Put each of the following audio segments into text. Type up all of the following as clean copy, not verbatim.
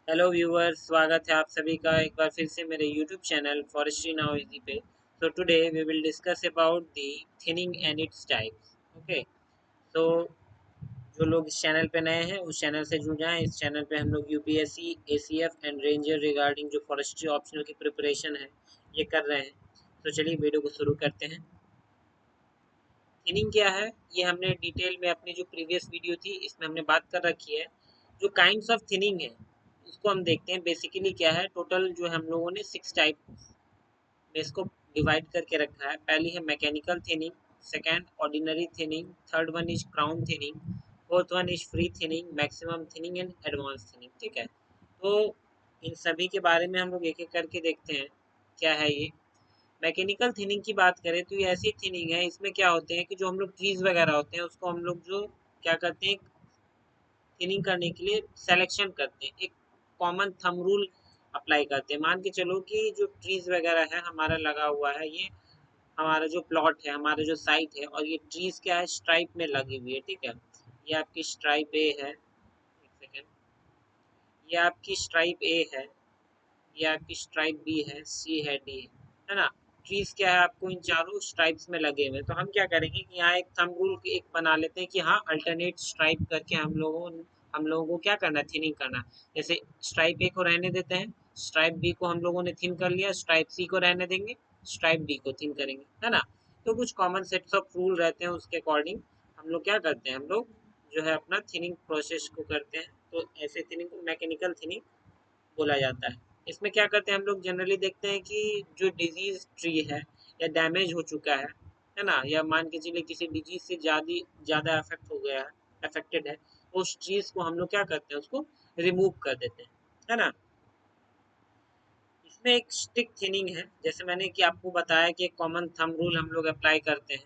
Hello viewers, स्वागत है आप सभी का एक बार फिर से मेरे YouTube channel Forestry Now Easy पे। So today we will discuss about the thinning and its types. Okay. तो जो लोग इस चैनल पे नए हैं उस चैनल से जुड़ जाएं। इस चैनल पे हम लोग UPSC, ACF and ranger regarding जो फॉरेस्ट्री ऑप्शनल की प्रिपरेशन है ये कर रहे हैं। तो चलिए वीडियो को शुरू करते हैं। थिनिंग क्या है ये हमने डिटेल में अपनी जो प्रीवियस वीडियो थी इसमें हमने बात कर रखी है। जो काइंड्स ऑफ थिनिंग है उसको हम देखते हैं। बेसिकली क्या है, टोटल जो हम लोगों ने 6 टाइप में इसको डिवाइड करके रखा है। पहली है mechanical thinning, second ordinary thinning, third one is crown thinning, fourth one is free thinning, maximum thinning and advance thinning. ठीक है। तो इन सभी के बारे में हम लोग एक एक करके देखते हैं क्या है ये। मैकेनिकल थिनिंग की बात करें तो ये ऐसी थिनिंग है, इसमें क्या होते हैं कि जो हम लोग ट्रीज वगैरह होते हैं उसको हम लोग जो क्या करते हैं, थिनिंग करने के लिए सिलेक्शन करते हैं, एक कॉमन थंब रूल अप्लाई करते हैं। मान के चलो कि जो ट्रीज वगैरह है हमारा लगा हुआ है, ये हमारा जो प्लॉट है, हमारा जो साइट है, और ये ट्रीज क्या है, स्ट्राइप में लगी हुई है। ठीक है। ये आपकी स्ट्राइप ए है, एक सेकेंड, ये आपकी स्ट्राइप ए है, ये आपकी स्ट्राइप बी है, सी है, डी है ना। ट्रीज क्या है, आपको इन चारों स्ट्राइप्स में लगे हुए। तो हम क्या करेंगे कि यहाँ एक थंब रूल एक बना लेते हैं कि हाँ, अल्टरनेट स्ट्राइप करके हम लोगों को क्या करना है, थिनिंग करना है। जैसे स्ट्राइप ए को रहने देते हैं, स्ट्राइप बी को हम लोगों ने थिन कर लिया, स्ट्राइप सी को रहने देंगे, स्ट्राइप डी को थिन करेंगे, है ना। तो कुछ कॉमन सेट्स ऑफ रूल रहते हैं, उसके अकॉर्डिंग हम लोग क्या करते हैं, हम लोग जो है अपना थिनिंग प्रोसेस को करते हैं। तो ऐसे थिनिंग को मैकेनिकल थिनिंग बोला जाता है। इसमें क्या करते हैं, हम लोग जनरली देखते हैं कि जो डिजीज ट्री है या डैमेज हो चुका है ना, या मान के चलिए किसी डिजीज से ज़्यादा अफेक्ट हो गया है, अफेक्टेड है, उस चीज़ को हम लोग क्या करते हैं, उसको रिमूव कर देते हैं, है ना। इसमें एक स्टिक थिनिंग है, जैसे मैंने कि आपको बताया कि एक कॉमन थंब रूल हम लोग अप्लाई करते हैं,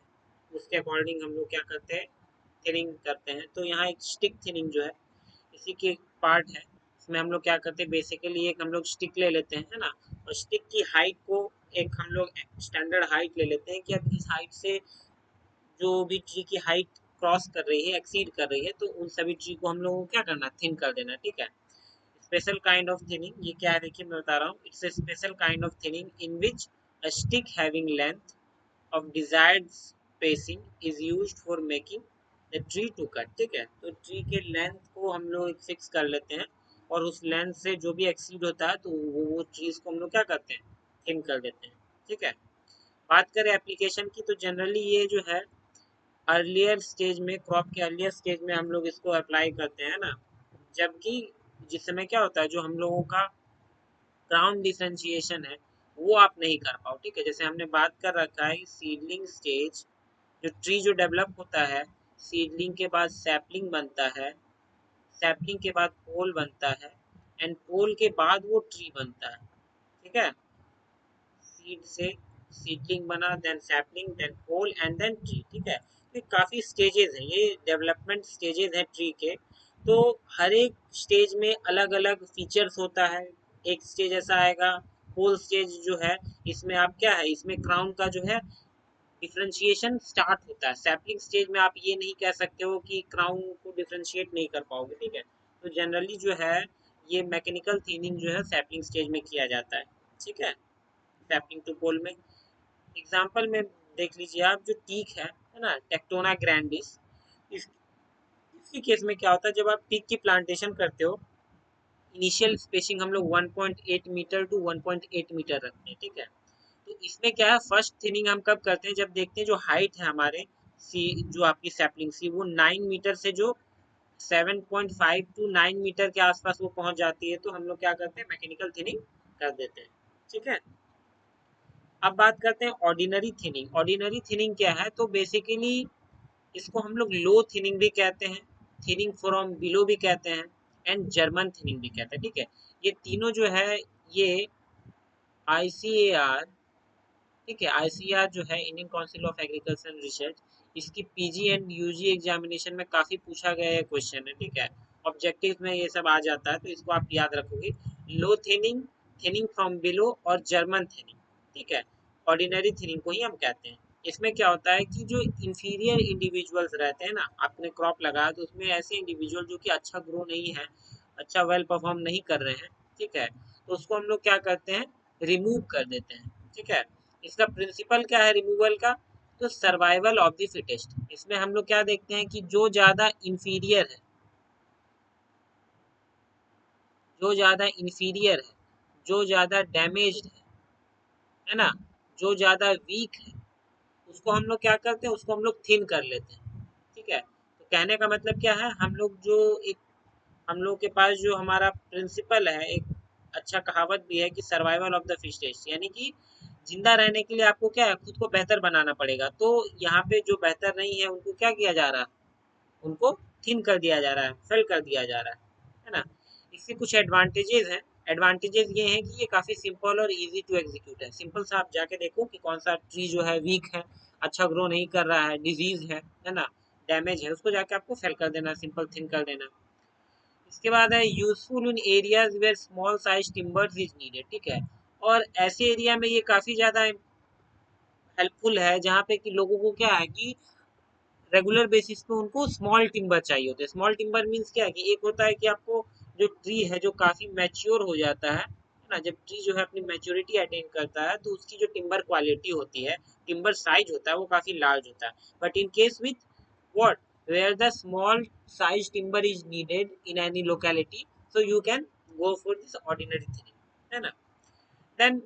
उसके अकॉर्डिंग हम लोग क्या करते हैं, थिनिंग करते हैं। तो यहाँ एक स्टिक थिनिंग जो है इसी के पार्ट है। इसमें हम लोग क्या करते हैं, बेसिकली एक हम लोग स्टिक ले लेते हैं, है ना। और स्टिक की हाइट को एक हम लोग स्टैंडर्ड हाइट ले लेते हैं कि अब इस हाइट से जो भी ट्री की हाइट क्रॉस कर रही है, एक्सीड कर रही है, तो उन सभी ट्री को हम लोगों को क्या करना, थिन कर देना। ठीक है। स्पेशल काइंड ऑफ थिनिंग ये क्या है, देखिए मैं बता रहा हूँ। It's a special kind of thinning in which a stick having length of desired spacing is used for making the tree to cut। ठीक है। तो ट्री के लेंथ को हम लोग फिक्स कर लेते हैं, और उस लेंथ से जो भी एक्सीड होता है तो वो चीज़ को हम लोग क्या करते हैं, थिन कर देते हैं। ठीक है। बात करें एप्लीकेशन की, तो जनरली ये जो है अर्लियर स्टेज में, क्रॉप के अर्लियर स्टेज में हम लोग इसको अप्लाई करते हैं ना। जबकि जिस समय क्या होता है, जो हम लोगों का क्राउन डिफरेंशिएशन है वो आप नहीं कर पाओ। ठीक है। जैसे हमने बात कर रखा है सीडलिंग स्टेज, जो ट्री जो डेवलप होता है, सीडलिंग के बाद सैपलिंग बनता है, सैपलिंग के बाद पोल बनता है, एंड पोल के बाद वो ट्री बनता है। ठीक है। सीड से सीडलिंग बना, then sapling, then pole and then tree. ठीक है। तो काफ़ी स्टेजेस हैं, ये डेवलपमेंट स्टेजेस हैं ट्री के। तो हर एक स्टेज में अलग अलग फीचर्स होता है। एक स्टेज ऐसा आएगा, पोल स्टेज जो है, इसमें आप क्या है, इसमें क्राउन का जो है डिफरेंशिएशन स्टार्ट होता है। सैपलिंग स्टेज में आप ये नहीं कह सकते हो कि क्राउन को डिफरेंशिएट नहीं कर पाओगे। ठीक है। तो जनरली जो है ये मैकेनिकल थिनिंग जो है सैपलिंग स्टेज में किया जाता है। ठीक है। सैपलिंग टू पोल में एग्जांपल में देख लीजिए आप, जो टीक है ना, टेक्टोना ग्रैंडिस, इस इसके केस में क्या होता है, जब आप टीक की प्लांटेशन करते हो, इनिशियल स्पेसिंग हम लोग 1.8 मीटर टू 1.8 मीटर रखते हैं। ठीक है। तो इसमें क्या है, फर्स्ट थिनिंग हम कब करते हैं, जब देखते हैं जो हाइट है हमारे सी, जो आपकी सैपलिंग सी, वो 9 मीटर से जो 7.5 टू 9 मीटर के आसपास वो पहुंच जाती है, तो हम लोग क्या करते हैं, मैकेनिकल थिनिंग कर देते हैं। ठीक है। अब बात करते हैं ऑर्डिनरी थिनिंग। ऑर्डिनरी थिनिंग क्या है, तो बेसिकली इसको हम लोग लो थिनिंग भी कहते हैं, थिनिंग फ्रॉम बिलो भी कहते हैं, एंड जर्मन थिनिंग भी कहते हैं। ठीक है। ये तीनों जो है ये ICAR, ठीक है, ICAR जो है Indian council of agriculture research, इसकी PG एंड UG एग्जामिनेशन में काफ़ी पूछा गया है क्वेश्चन है। ठीक है। ऑब्जेक्टिव में ये सब आ जाता है, तो इसको आप याद रखोगे। लो थिनिंग, थिनिंग फ्रॉम बिलो, और जर्मन थिनिंग। ठीक है। ऑर्डिनरी थिनिंग को ही हम कहते हैं। इसमें क्या होता है कि जो इंफीरियर इंडिविजुअल्स रहते हैं ना, आपने क्रॉप लगाया तो उसमें ऐसे इंडिविजुअल जो कि अच्छा ग्रो नहीं है, अच्छा वेल परफॉर्म नहीं कर रहे हैं, ठीक है, तो उसको हम लोग क्या करते हैं, रिमूव कर देते हैं, ठीक है। इसका प्रिंसिपल क्या है रिमूवल का, तो सर्वाइवल ऑफ द फिटेस्ट। इसमें हम लोग क्या देखते हैं कि जो ज़्यादा इंफीरियर है, जो ज़्यादा इंफीरियर है, जो ज़्यादा डैमेज्ड है ना, जो ज़्यादा वीक है, उसको हम लोग क्या करते हैं, उसको हम लोग थिन कर लेते हैं, ठीक है। तो कहने का मतलब क्या है, हम लोग जो एक, हम लोग के पास जो हमारा प्रिंसिपल है, एक अच्छा कहावत भी है कि सर्वाइवल ऑफ द फिटेस्ट, यानी कि जिंदा रहने के लिए आपको क्या है, खुद को बेहतर बनाना पड़ेगा। तो यहाँ पे जो बेहतर नहीं है उनको क्या किया जा रहा है, उनको थिन कर दिया जा रहा है, फेल कर दिया जा रहा है ना। इसके कुछ एडवांटेजेस हैं। एडवांटेजेस ये हैं कि ये काफ़ी सिंपल और इजी टू एग्जीक्यूट है। सिंपल सा आप जाके देखो कि कौन सा ट्री जो है वीक है, अच्छा ग्रो नहीं कर रहा है, डिजीज है ना, डैमेज है, उसको जाके आपको फेल कर देना, सिंपल थिन कर देना। इसके बाद है useful in areas where small size timbers is needed, ठीक है। और ऐसे एरिया में ये काफ़ी ज़्यादा हेल्पफुल है जहाँ पे कि लोगों को क्या है कि रेगुलर बेसिस पे उनको स्मॉल टिम्बर चाहिए होते हैं। स्मॉल टिम्बर मीन्स क्या है कि एक होता है कि आपको जो ट्री है जो काफ़ी मैच्योर हो जाता है ना, जब ट्री जो है अपनी मैच्योरिटी अटेन करता है तो उसकी जो टिम्बर क्वालिटी होती है, टिम्बर साइज होता है, वो काफ़ी लार्ज होता है। But in case with what where the small size timber is needed in any locality, so you can go for this ordinary thinning, है ना। Then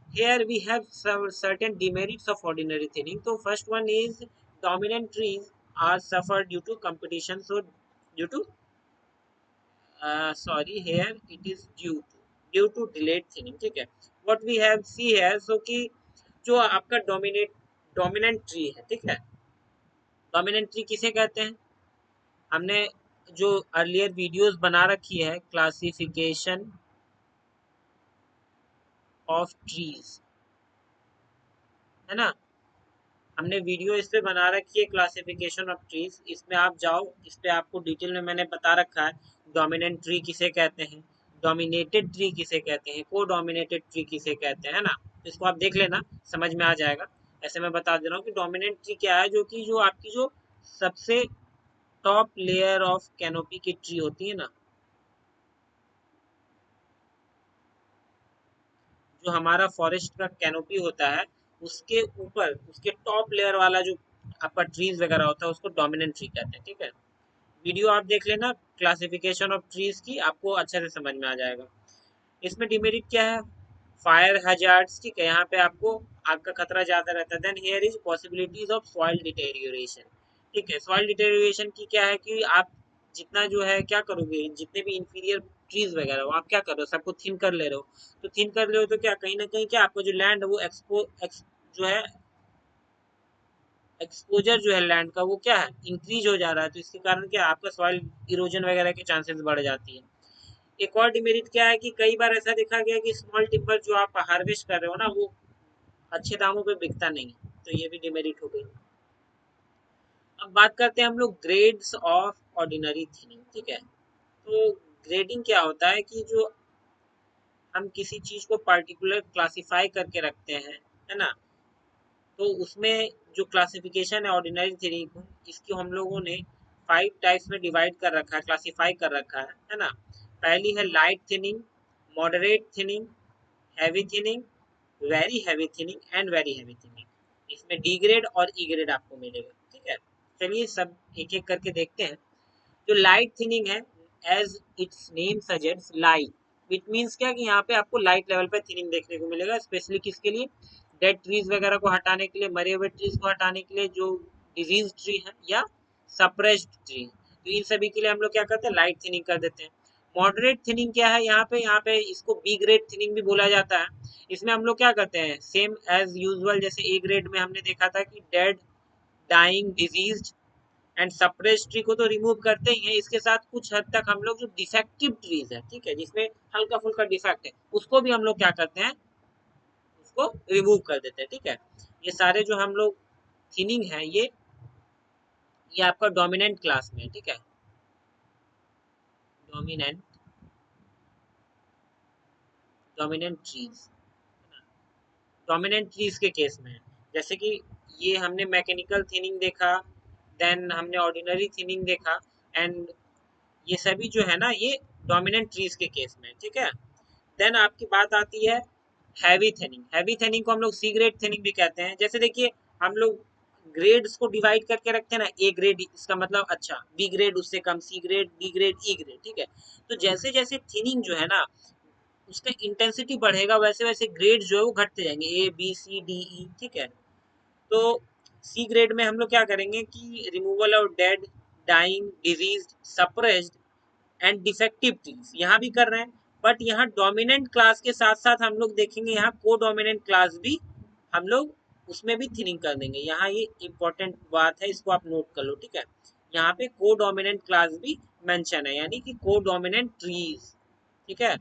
here we have some certain demerits of ordinary thinning. So first one is dominant trees are suffered due to competition. So due to sorry, here it is due to delayed thinning, ठीक है। What we have see here, so कि जो आपका dominant tree है, ठीक है, dominant tree किसे कहते हैं, हमने जो अर्लियर वीडियोस बना रखी है, क्लासिफिकेशन ऑफ ट्रीज, है ना, हमने वीडियो इस पे बना रखी है क्लासिफिकेशन ऑफ ट्रीज। इसमें आप जाओ, इस पे आपको डिटेल में मैंने बता रखा है डोमिनेंट ट्री किसे कहते हैं, डोमिनेटेड ट्री किसे कहते हैं, को डोमिनेटेड ट्री किसे कहते हैं ना। इसको आप देख लेना, समझ में आ जाएगा। ऐसे मैं बता दे रहा हूँ कि डोमिनेंट ट्री क्या है, जो कि जो आपकी जो सबसे टॉप लेयर ऑफ कैनोपी की ट्री होती है ना, जो हमारा फॉरेस्ट का कैनोपी होता है, उसके ऊपर उसके टॉप लेयर वाला जो आपका ट्रीज वगैरह होता है उसको डोमिनेंट ट्री कहते हैं, ठीक है। वीडियो आप देख लेना क्लासिफिकेशन ऑफ ट्रीज की, आपको अच्छे से समझ में आ जाएगा। इसमें डिमेरिट क्या है, फायर हैजार्ड्स, ठीक है, यहाँ पे आपको आग का खतरा ज़्यादा रहता है। Then here is possibilities of soil deterioration, ठीक है। सॉइल डिटेरियोरेशन की क्या है कि आप जितना जो है क्या करोगे, जितने भी इंफीरियर ट्रीज वगैरह हो आप क्या कर रहे हो, सबको थिन कर ले रहे हो। तो थिन कर रहे हो तो क्या कहीं ना कहीं क्या आपका जो लैंड है वो जो है एक्सपोजर जो है लैंड का वो क्या है इंक्रीज हो जा रहा है। तो इसके कारण क्या आपका सॉइल इरोजन वगैरह के चांसेस बढ़ जाती है। एक और डिमेरिट क्या है कि कई बार ऐसा देखा गया कि स्मॉल टिम्बर जो आप हार्वेस्ट कर रहे हो ना वो अच्छे दामों पे बिकता नहीं, तो ये भी डिमेरिट हो गई। अब बात करते हैं हम लोग ग्रेड्स ऑफ ऑर्डिनरी थिनिंग, ठीक है। तो ग्रेडिंग क्या होता है कि जो हम किसी चीज को पर्टिकुलर क्लासिफाई करके रखते हैं, है ना, तो उसमें जो क्लासिफिकेशन है ऑर्डिनरी थिनिंग को, इसको हम लोगों ने 5 टाइप्स में डिवाइड कर रखा है, क्लासिफाई कर रखा है ना। पहली है light thinning, moderate thinning, heavy thinning, very heavy thinning and very heavy thinning. इसमें डी ग्रेड और ई ग्रेड आपको मिलेगा, ठीक है। चलिए सब एक एक करके देखते हैं। जो लाइट थिनिंग है, as its name suggest light, which means क्या कि यहाँ पे आपको लाइट लेवल पे थिनिंग देखने को मिलेगा, स्पेशली किसके लिए, डेड ट्रीज वगैरह को हटाने के लिए, मरे हुए ट्रीज को हटाने के लिए, जो डिजीज ट्री है या सप्रेस्ड ट्री, तो इन सभी के लिए हम लोग क्या करते हैं, लाइट थिनिंग कर देते हैं। मॉडरेट थिनिंग क्या है, यहाँ पे इसको बी ग्रेड थिनिंग भी बोला जाता है। इसमें हम लोग क्या करते हैं, सेम एज यूजुअल जैसे ए ग्रेड में हमने देखा था कि dead, dying, disease and suppressed tree को तो रिमूव करते ही हैं, इसके साथ कुछ हद तक हम लोग जो डिफेक्टिव ट्रीज है, ठीक है, जिसमें हल्का फुल्का डिफेक्ट है, उसको भी हम लोग क्या करते हैं, उसको रिमूव कर देते हैं, ठीक है। ये सारे जो हम लोग थिनिंग है, ये आपका डोमिनेंट क्लास में है, ठीक है, dominant dominant trees, dominant trees के केस में है। जैसे कि ये हमने मैकेनिकल थिनिंग देखा, देन हमने ऑर्डिनरी थिनिंग देखा, एंड ये सभी जो है ना ये डोमिनेंट ट्रीज के केस में, ठीक है। देन आपकी बात आती है हैवी थिनिंग। हैवी थिनिंग को हम लोग सी ग्रेड थिनिंग भी कहते हैं। जैसे देखिए हम लोग ग्रेड्स को डिवाइड करके रखते हैं ना, ए ग्रेड इसका मतलब अच्छा, बी ग्रेड उससे कम, C grade, D grade, E grade, ठीक है। तो जैसे जैसे थिनिंग जो है ना उसका इंटेंसिटी बढ़ेगा वैसे वैसे ग्रेड जो है वो घटते जाएंगे, A B C D E, ठीक है। तो सी ग्रेड में हम लोग क्या करेंगे कि removal of dead, dying, disease, suppressed and defective trees यहाँ भी कर रहे हैं। बट यहाँ डोमिनेंट क्लास के साथ साथ हम लोग देखेंगे यहाँ को डोमिनेंट क्लास भी हम लोग उसमें भी थिनिंग कर देंगे। यहाँ ये इंपॉर्टेंट बात है, इसको आप नोट कर लो, ठीक है। यहाँ पे को डोमिनेंट क्लास भी मेंशन है, यानी कि को डोमिनेंट ट्रीज, ठीक है।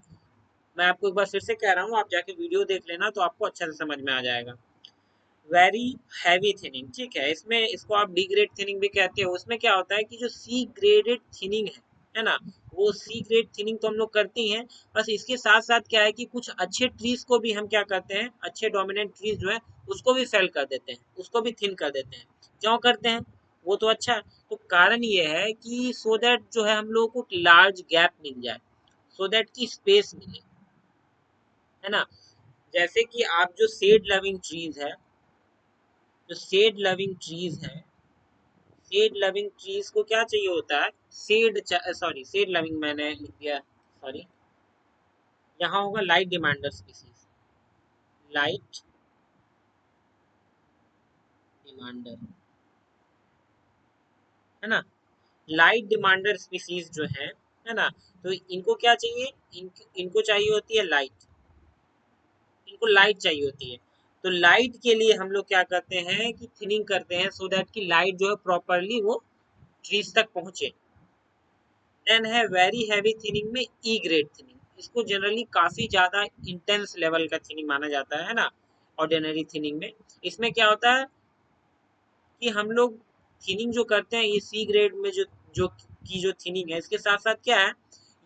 मैं आपको एक बार फिर से कह रहा हूँ, आप जाके वीडियो देख लेना तो आपको अच्छे से समझ में आ जाएगा। वेरी हैवी थिनिंग, ठीक है, इसमें इसको आप डी ग्रेड थिनिंग भी कहते हो। उसमें क्या होता है कि जो सी ग्रेडेड थिनिंग है ना, वो सी ग्रेड थिनिंग तो हम लोग करते ही हैं, बस इसके साथ साथ क्या है कि कुछ अच्छे ट्रीज को भी हम क्या करते हैं, अच्छे डोमिनेंट ट्रीज जो है उसको भी फेल कर देते हैं, उसको भी थिन कर देते हैं। क्यों करते हैं वो तो अच्छा, तो कारण ये है कि सो दैट जो है हम लोगों को लार्ज गैप मिल जाए, सो दैट की स्पेस मिले, है ना। जैसे कि आप जो शेड लविंग ट्रीज है, जो शेड लविंग ट्रीज है, शेड लविंग ट्रीज को क्या चाहिए होता है, सॉरी शेड लविंग मैंने लिख दिया, सॉरी, यहाँ होगा light demander species, light demander, है ना। लाइट डिमांडर स्पीसीज जो है ना, तो इनको क्या चाहिए, इनको चाहिए होती है लाइट, इनको लाइट चाहिए होती है। तो लाइट के लिए हम लोग क्या करते हैं कि थिनिंग करते हैं, सो दैट की लाइट जो है प्रॉपरली वो ट्रीज तक पहुंचे। देन है वेरी हैवी थिनिंग में ई ग्रेड थिनिंग, इसको जनरली काफी ज्यादा इंटेंस लेवल का थिनिंग माना जाता है ना ऑर्डिनरी थिनिंग में। इसमें क्या होता है कि हम लोग थिनिंग जो करते हैं ये सी ग्रेड में जो थिनिंग है, इसके साथ साथ क्या है,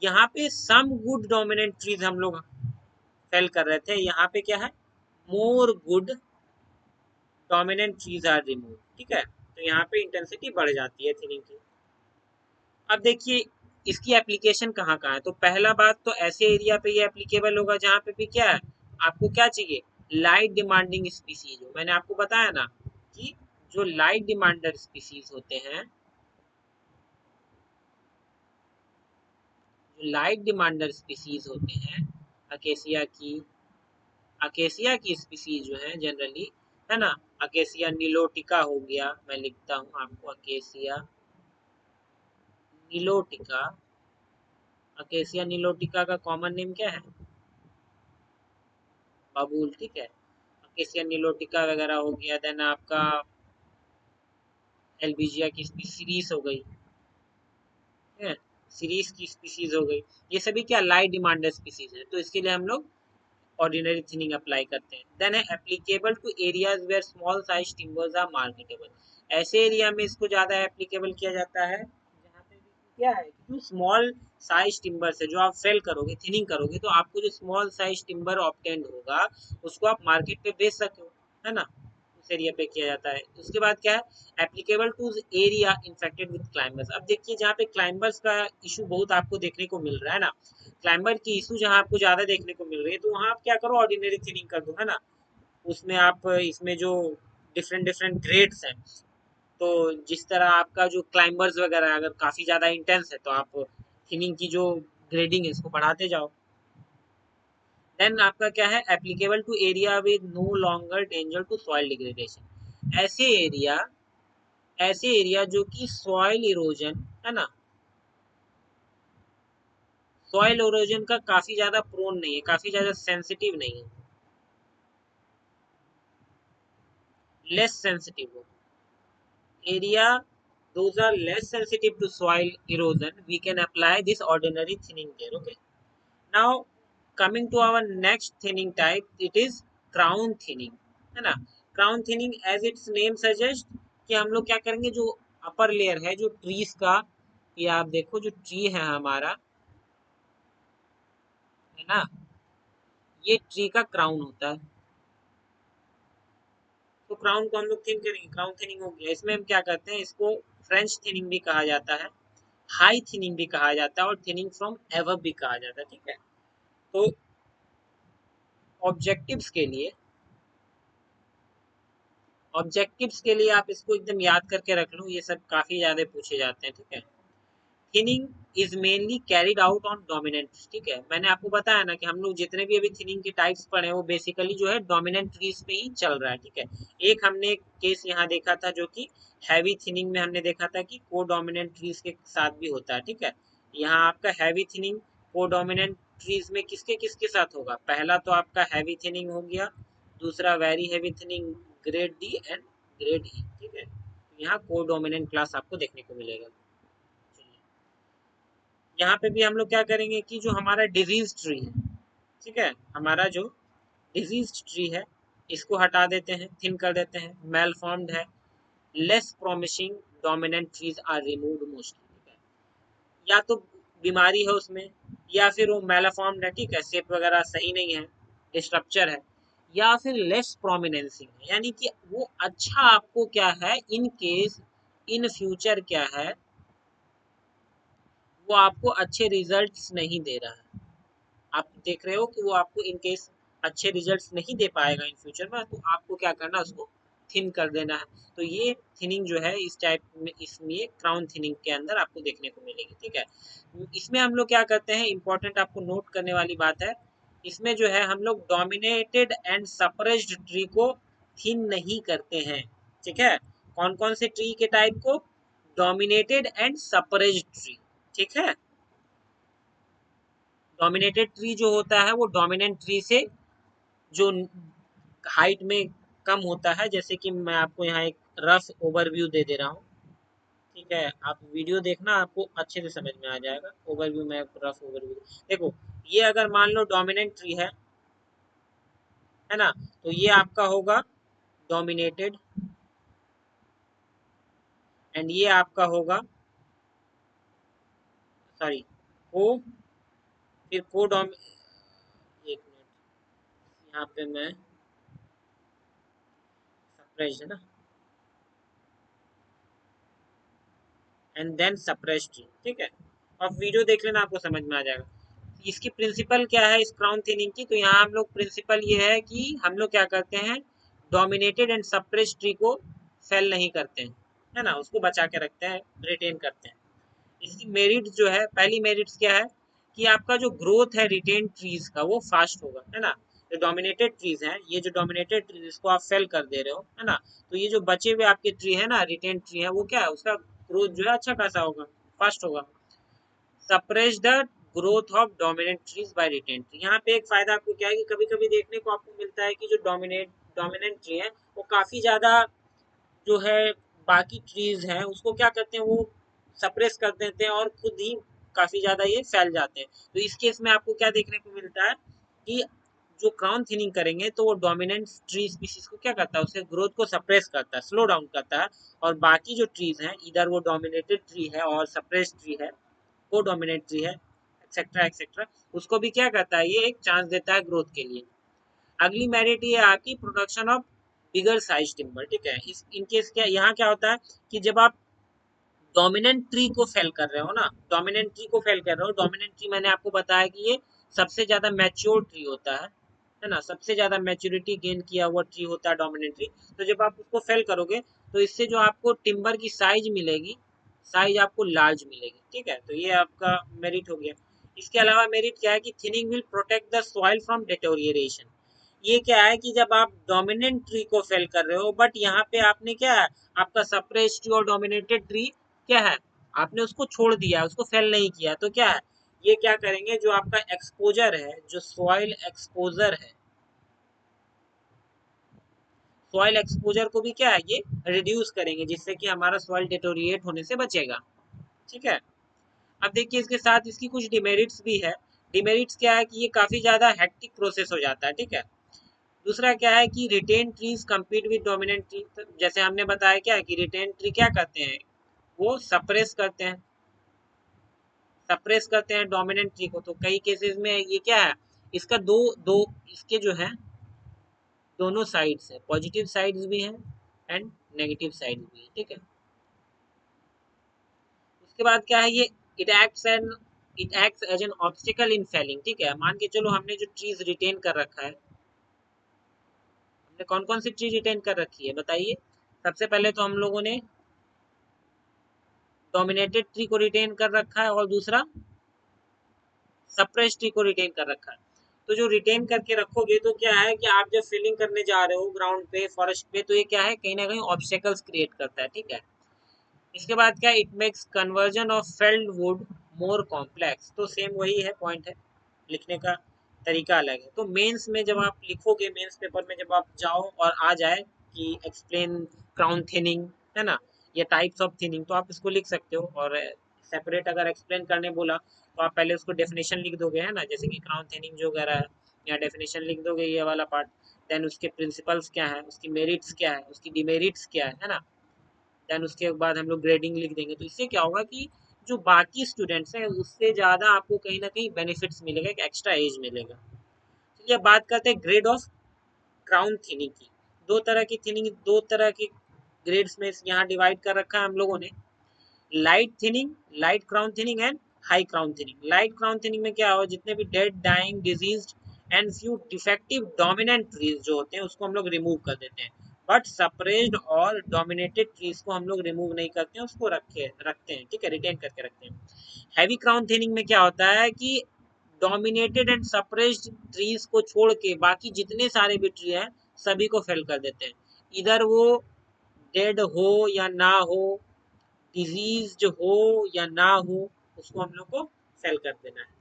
यहाँ पे सम गुड डोमिनेंट ट्रीज हम लोग फेल कर रहे थे, यहाँ पे क्या है, more good dominant trees are remove, ठीक है। तो यहाँ पे इंटेंसिटी बढ़ जाती है थिनिंग की। अब देखिए इसकी एप्लीकेशन कहाँ कहाँ है, तो पहला बात तो ऐसे एरिया पे ये एप्लीकेबल होगा जहाँ पे भी क्या है, आपको क्या चाहिए, लाइट डिमांडिंग स्पीसीज हो। मैंने आपको बताया ना कि जो लाइट डिमांडर स्पीसीज होते हैं, जो लाइट डिमांडर स्पीसीज होते हैं, अकेसिया की, अकेसिया की स्पीसीज जो है जनरली, है ना, अकेसिया नीलोटिका हो गया, मैं लिखता हूँ आपको, अकेसिया नीलोटिका, अकेसिया नीलोटिका का कॉमन नेम क्या है, बबूल, ठीक है। अकेसिया नीलोटिका वगैरह हो गया, देन आपका एल्बिजिया की सीरीज हो गई, है, सीरीज की स्पीसीज हो गई। ये सभी क्या लाइट डिमांडर स्पीसीज है, तो इसके लिए हम लोग ऑर्डिनरी थिनिंग अप्लाई करते हैं। देन है applicable to areas where small size timbers are marketable, ऐसे एरिया में इसको ज़्यादा एप्लीकेबल किया जाता है जहाँ पे क्या है कि जो स्मॉल साइज टिम्बर से जो आप फेल करोगे, थिनिंग करोगे, तो आपको जो स्मॉल साइज टिम्बर ऑब्टेंड होगा उसको आप मार्केट पे बेच सको, है ना, उस एरिया पे किया जाता है। उसके बाद क्या है applicable to area infected with climbers. अब देखिए जहाँ पे क्लाइंबर्स का इशू बहुत आपको देखने को मिल रहा है ना, क्लाइंबर की इशू जहाँ आपको ज्यादा देखने को मिल रही है, तो वहाँ आप क्या करो ऑर्डिनरी थिनिंग कर दो, है ना। उसमें आप इसमें जो डिफरेंट डिफरेंट ग्रेड्स हैं, तो जिस तरह आपका जो क्लाइंबर्स वगैरह अगर काफी ज्यादा इंटेंस है तो आप थिनिंग की जो ग्रेडिंग है इसको बढ़ाते जाओ। देन आपका क्या है applicable to area with no longer danger to soil degradation, ऐसे एरिया जो कि सॉइल इरोजन, है ना, सॉइल इरोजन का काफी ज्यादा प्रोन नहीं है, काफी ज्यादा सेंसिटिव नहीं है, लेस सेंसिटिव हो area, those are less sensitive to soil erosion, we can apply this ordinary thinning there, okay. Now coming to our next thinning type, it is crown thinning, है ना। crown thinning as its name suggests कि हम लोग क्या करेंगे, जो upper layer है जो ट्रीज का, ये आप देखो जो ट्री है हमारा, है ना, ये ट्री का क्राउन होता है, तो क्राउन को हम लोग थिन करेंगे, क्राउन थिनिंग हो गया। इसमें हम क्या करते हैं, इसको फ्रेंच थिनिंग भी कहा जाता है, हाई थिनिंग भी कहा जाता है और थिनिंग फ्रॉम एबव भी कहा जाता है, ठीक है। तो ऑब्जेक्टिव्स के लिए आप इसको एकदम याद करके रख लो, ये सब काफी ज्यादा पूछे जाते हैं, ठीक है। Thinning is mainly carried out on dominant, ठीक है। मैंने आपको बताया ना कि हम लोग जितने भी अभी थिनिंग के टाइप्स पढ़े हैं वो बेसिकली जो है डोमिनेंट ट्रीज पे ही चल रहा है, ठीक है। एक हमने केस यहाँ देखा था जो कि हैवी थिनिंग में हमने देखा था कि को डोमिनेंट ट्रीज के साथ भी होता है, ठीक है। यहाँ आपका हैवी थिनिंग को डोमिनेंट ट्रीज में किसके किसके साथ होगा, पहला तो आपका हैवी थिनिंग हो गया, दूसरा very heavy thinning grade D and grade E, ठीक है। यहाँ को डोमिनेंट क्लास आपको देखने को मिलेगा। यहाँ पे भी हम लोग क्या करेंगे कि जो हमारा डिजीज ट्री है, ठीक है, हमारा जो डिजीज ट्री है इसको हटा देते हैं, थिन कर देते हैं, मेल फॉर्म्ड है, less promising dominant trees are removed mostly, ठीक है। या तो बीमारी है उसमें, या फिर वो मेलाफॉर्म्ड है, ठीक है, शेप वगैरह सही नहीं है, डिस्ट्रक्चर है, या फिर लेस प्रोमिनेंसी है, यानी कि वो अच्छा आपको क्या है इन केस इन फ्यूचर क्या है, वो आपको अच्छे रिजल्ट्स नहीं दे रहा है। आप देख रहे हो कि वो आपको इन केस अच्छे रिजल्ट्स नहीं दे पाएगा इन फ्यूचर में, तो आपको क्या करना है, उसको थिन कर देना है। तो ये थिनिंग जो है इस टाइप में, इसमें क्राउन थिनिंग के अंदर आपको देखने को मिलेगी, ठीक है। इसमें हम लोग क्या करते हैं, इंपॉर्टेंट आपको नोट करने वाली बात है, इसमें जो है हम लोग डोमिनेटेड एंड सप्रेस्ड ट्री को थिन नहीं करते हैं, ठीक है। कौन कौन से ट्री के टाइप को, डोमिनेटेड एंड सप्रेस्ड ट्री, ठीक है। डोमिनेटेड ट्री जो होता है वो डोमिनेंट ट्री से जो हाइट में कम होता है, जैसे कि मैं आपको यहाँ एक रफ ओवरव्यू दे दे रहा हूँ, ठीक है। आप वीडियो देखना, आपको अच्छे से समझ में आ जाएगा। ओवरव्यू में रफ ओवरव्यू देखो, ये अगर मान लो डोमिनेंट ट्री है ना, तो ये आपका होगा डोमिनेटेड, एंड ये आपका होगा, सॉरी, को, फिर को डोम, एक मिनट, यहाँ पे मैं सप्रेस्ड है ना, एंड देन सप्रेस्ड ट्री, ठीक है। अब वीडियो देख लेना, आपको समझ में आ जाएगा। इसकी प्रिंसिपल क्या है इस क्राउन थिनिंग की, तो यहाँ हम लोग प्रिंसिपल ये है कि हम लोग क्या करते हैं, डोमिनेटेड एंड सप्रेस्ड ट्री को फेल नहीं करते हैं, है ना, उसको बचा के रखते हैं, रिटेन करते हैं। इसकी मेरिट जो है, पहली मेरिट्स क्या है कि आपका जो ग्रोथ है रिटेन ट्रीज का वो फास्ट होगा, है ना। जो डोमिनेटेड ट्रीज हैं, ये जो डोमिनेटेड ट्रीज इसको आप फेल कर दे रहे हो, है ना, तो ये जो बचे हुए आपके ट्री है ना, रिटेन ट्री है, वो क्या है, उसका ग्रोथ जो है अच्छा खासा होगा, फास्ट होगा। Suppress the growth of dominant trees by retain tree. यहाँ पे एक फायदा आपको क्या है कि कभी कभी देखने को आपको मिलता है कि जो डोमिनेंट ट्री है वो काफी ज्यादा जो है बाकी ट्रीज हैं उसको क्या करते हैं, वो सप्रेस कर देते हैं और खुद ही काफी ज्यादा ये फैल जाते हैं। तो इस केस में आपको क्या देखने को मिलता है कि जो क्राउन थिनिंग करेंगे तो वो डोमिनेंट ट्री स्पीशीज को क्या करता है, उसके ग्रोथ को सप्रेस करता है, स्लो डाउन करता है। और बाकी जो ट्रीज हैं, इधर वो डोमिनेटेड ट्री है और सप्रेस ट्री है, को डोमिनेट ट्री है, एक्सेट्रा एक्सेट्रा, उसको भी क्या करता है, ये एक चांस देता है ग्रोथ के लिए। अगली मेरिट ये है आपकी production of bigger size timber, ठीक है। इस इनकेस क्या यहाँ क्या होता है कि जब आप डोमिनेंट ट्री को फेल कर रहे हो ना, डोमिनेंट ट्री को फेल कर रहे हो, डोमिनेंट ट्री मैंने आपको बताया कि ये सबसे ज्यादा मैच्योर ट्री होता है ना, सबसे ज्यादा मैच्योरिटी गेन किया हुआ ट्री होता है डोमिनेंट ट्री। तो जब आप उसको फेल करोगे तो इससे जो आपको टिम्बर की साइज मिलेगी, साइज आपको लार्ज मिलेगी, ठीक है। तो ये आपका मेरिट हो गया। इसके अलावा मेरिट क्या है कि thinning will protect the soil from deterioration. ये क्या है कि जब आप डोमिनेंट ट्री को फेल कर रहे हो, बट यहाँ पे आपने क्या है, आपका सप्रेस ट्री और डोमिनेटेड ट्री क्या है, आपने उसको छोड़ दिया, उसको फेल नहीं किया, तो क्या है, ये क्या करेंगे, जो आपका एक्सपोजर है, जो सॉइल एक्सपोजर है, सॉइल एक्सपोजर को भी क्या है ये रिड्यूस करेंगे, जिससे कि हमारा सॉइल डिटोरिएट होने से बचेगा, ठीक है। अब देखिए इसके साथ इसकी कुछ डिमेरिट्स भी है। डिमेरिट्स क्या है कि ये काफी ज्यादा हेक्टिक प्रोसेस हो जाता है, ठीक है। दूसरा क्या है कि retain trees compete with dominant tree, जैसे हमने बताया क्या है कि रिटेन ट्री क्या करते हैं, वो सप्रेस करते हैं डोमिनेंट ट्री को। तो कई केसेस में ये क्या है, इसका दो दो इसके जो है दोनों साइड्स है, पॉजिटिव साइड्स भी हैं एंड नेगेटिव साइड्स भी है, ठीक है। इसके बाद क्या है, ये it acts as an obstacle in felling. ठीक है, मान के चलो हमने जो ट्रीज रिटेन कर रखा है, हमने कौन कौन सी ट्री रिटेन कर रखी है बताइए। सबसे पहले तो हम लोगों ने डोमिनेटेड ट्री को रिटेन कर रखा है और दूसरा सप्रेस्ड ट्री को रिटेन कर रखा है। तो जो रिटेन करके रखोगे तो क्या है कि आप जब फिलिंग करने जा रहे हो ग्राउंड पे, फॉरेस्ट पे, तो ये क्या है, कहीं ना कहीं ऑब्स्टेकल्स क्रिएट करता है। ठीक है, इसके बाद क्या, it makes conversion of failed would more complex. तो सेम वही है पॉइंट है, लिखने का तरीका अलग है। तो मेंस में जब आप लिखोगे, मेंस पेपर में जब आप जाओ और आ जाए कि एक्सप्लेन क्राउन थिनिंग, है ना, या टाइप्स ऑफ थिनिंग, तो आप इसको लिख सकते हो। और सेपरेट अगर एक्सप्लेन करने बोला तो आप पहले उसको डेफिनेशन लिख दोगे, है ना, जैसे कि क्राउन थिनिंग जो कह रहा है, या डेफिनेशन लिख दोगे ये वाला पार्ट। देन उसके प्रिंसिपल्स क्या है, उसकी मेरिट्स क्या है, उसकी डिमेरिट्स क्या है ना। देन उसके बाद हम लोग ग्रेडिंग लिख देंगे। तो इससे क्या होगा कि जो बाकी स्टूडेंट्स हैं उससे ज़्यादा आपको कहीं ना कहीं बेनिफिट्स मिलेगा, एक एक्स्ट्रा एज मिलेगा। चलिए अब बात करते हैं ग्रेड ऑफ क्राउन थिनिंग की। दो तरह की थिनिंग, दो तरह की ग्रेड्स में यहाँ डिवाइड कर रखा है हम लोगों ने, light thinning, light crown thinning and high crown thinning. Light crown thinning में क्या हो, जितने भी dead, dying, disease and few defective dominant trees जो होते हैं उसको हम लोग रिमूव कर देते हैं। बट सप्रेस्ड और डोमिनेटेड ट्रीज को हम लोग रिमूव नहीं करते हैं, उसको रखते हैं। ठीक है, रिटेन करके रखते हैं। हैवी क्राउन थिनिंग में क्या होता है कि डोमिनेटेड एंड सप्रेस्ड ट्रीज को छोड़ के बाकी जितने सारे भी ट्री हैं सभी को फेल कर देते हैं, इधर वो डेड हो या ना हो, डिजीज हो या ना हो, उसको हम लोग को फेल कर देना है।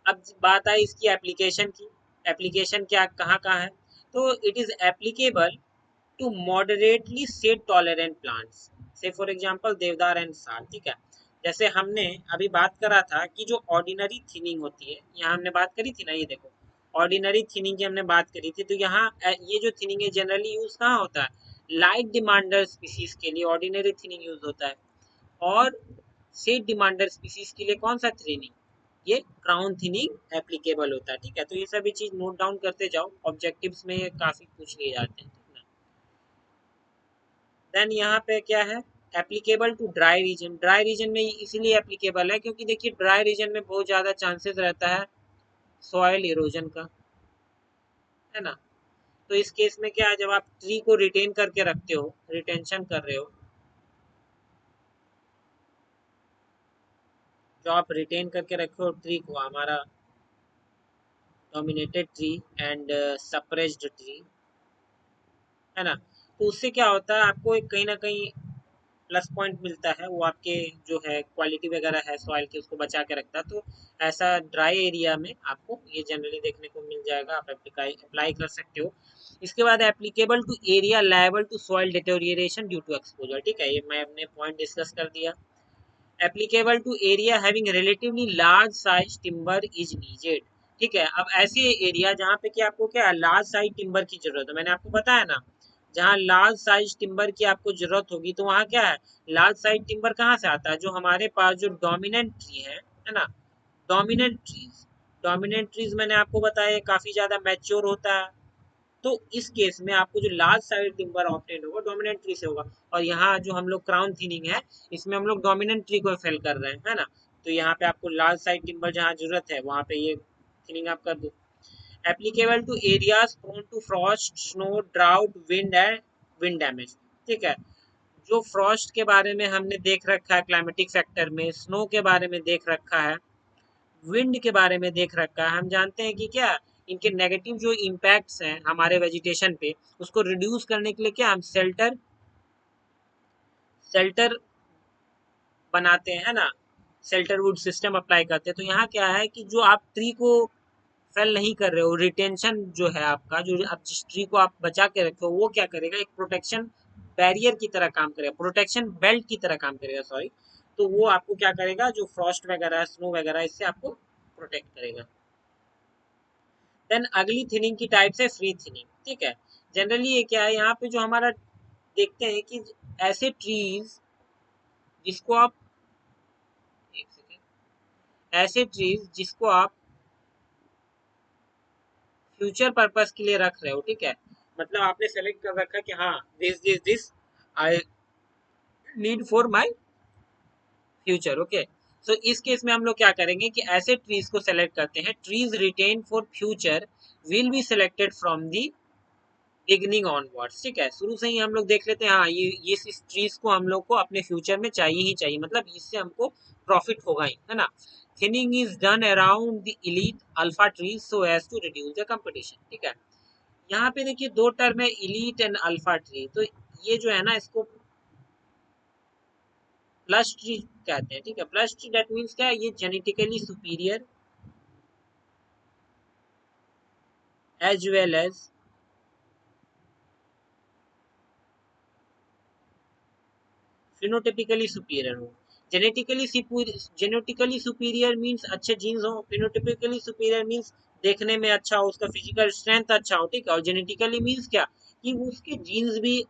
अब बात आई इसकी एप्लीकेशन की। एप्लीकेशन क्या कहाँ कहाँ है, तो it is applicable to moderately seed tolerant plants, say for example deodar and sal. ठीक है, जैसे हमने अभी बात करा था कि जो ऑर्डिनरी थिनिंग होती है, यहाँ हमने बात करी थी ना, ये देखो ऑर्डिनरी थिनिंग की हमने बात करी थी। तो यहाँ ये जो थिनिंग है जनरली यूज कहाँ होता है, लाइट डिमांडर स्पीसीज के लिए ऑर्डिनरी थिनिंग यूज होता है, और सीड डिमांडर स्पीसीज के लिए कौन सा थिनिंग, ये क्राउन थिनिंग एप्लीकेबल होता है। ठीक है, तो ये सभी चीज नोट डाउन करते जाओ, ऑब्जेक्टिव्स में ये काफी पूछ लिए जाते हैं। देन यहाँ पे क्या है, applicable to dry region. Dry region में इसीलिए एप्लीकेबल है क्योंकि देखिए ड्राई रीजन में बहुत ज़्यादा चांसेस रहता है सॉयल इरोजन का, है ना। तो इस केस में क्या है, जब आप ट्री को रिटेन करके रखते हो, रिटेंशन कर रहे हो, जो आप रिटेन करके रखे हो ट्री को, हमारा dominated tree and suppressed tree, है ना, तो उससे क्या होता है, आपको एक कहीं ना कहीं प्लस पॉइंट मिलता है, वो आपके जो है क्वालिटी वगैरह है सॉइल की उसको बचा के रखता है। तो ऐसा ड्राई एरिया में आपको ये जनरली देखने को मिल जाएगा, आप अप्लाई कर सकते हो। इसके बाद applicable to area liable to soil deterioration due to exposure. ठीक है, ये मैं अपने पॉइंट डिस्कस कर दिया। Applicable to area having relatively large size timber is needed. ठीक है, अब ऐसे एरिया जहाँ पे कि आपको क्या लार्ज साइज टिम्बर की जरूरत है, मैंने आपको बताया ना, जहाँ लार्ज साइज टिम्बर की आपको जरूरत होगी तो वहाँ क्या है, लार्ज साइज टिम्बर कहाँ से आता है, जो हमारे पास जो डोमिनेंट ट्री है ना, डोमिनेंट ट्रीज मैंने आपको बताया काफी ज्यादा मैच्योर होता है। तो इस केस में आपको जो लार्ज साइज टिम्बर ऑब्टेन होगा डोमिनेंट ट्री से होगा। और यहाँ जो हम लोग क्राउन थिनिंग है, इसमें हम लोग डोमिनेंट ट्री को फेल कर रहे हैं, है ना। तो यहाँ पे आपको लार्ज साइज टिम्बर जहाँ जरूरत है वहाँ पे ये थिनिंग आप कर दो। Applicable to areas prone to frost, snow, drought, wind and wind damage. ठीक है, जो फ्रॉस्ट के बारे में हमने देख रखा है क्लाइमेटिक फैक्टर में, स्नो के बारे में देख रखा है, विंड के बारे में देख रखा है, हम जानते हैं कि क्या इनके नेगेटिव जो इम्पैक्ट्स हैं हमारे वेजिटेशन पे, उसको रिड्यूस करने के लिए क्या हम शेल्टर शेल्टर बनाते हैं, है ना, शेल्टर वुड सिस्टम अप्लाई करते हैं। तो यहाँ क्या है कि जो आप ट्री को फेल नहीं कर रहे हो, रिटेंशन जो है आपका, जो आप जिस ट्री को आप बचा के रखे हो, वो क्या करेगा, एक प्रोटेक्शन बैरियर की तरह काम करेगा, प्रोटेक्शन बेल्ट की तरह काम करेगा, सॉरी। तो वो आपको क्या करेगा, जो फ्रॉस्ट वगैरह स्नो वगैरह, इससे आपको प्रोटेक्ट करेगा। देन अगली थिनिंग की टाइप है फ्री थिनिंग। ठीक है, जनरली ये क्या है, यहाँ पे जो हमारा देखते हैं कि ऐसे ट्रीज जिसको आप, एक सेकेंड, ऐसे ट्रीज जिसको आप फ्यूचर पर्पस के लिए रख रहे हो। ठीक है, मतलब आपने सेलेक्ट कर रखा है कि हाँ this this this I need for my future. Okay, so इस केस में हम लोग क्या करेंगे कि ऐसे ट्रीज को सेलेक्ट करते हैं, trees retain for future will be selected from the beginning onwards. ठीक है, शुरू से ही हम लोग देख लेते हैं, हाँ ये इस ट्रीज को हम लोग को अपने फ्यूचर में चाहिए ही चाहिए, मतलब इससे हमको प्रॉफिट होगा ही, है ना। Thinning is done around the elite alpha trees so as to reduce the competition. ठीक है, यहाँ पे देखिए दो टर्म है, इलीट एंड अल्फा ट्री, तो ये जो है ना इसको प्लस ट्री कहते हैं। ठीक है, प्लस ट्री दैट मीन्स क्या है, ये genetically superior as well as phenotypically superior हो। जेनेटिकली सुपीरियर मीन्स अच्छे जीन्स हो, फिनोटिपिकली सुपीरियर मीन्स देखने में अच्छा हो, उसका फिजिकल स्ट्रेंथ अच्छा हो। ठीक है, और जेनेटिकली मीन्स क्या कि उसके जीन्स भी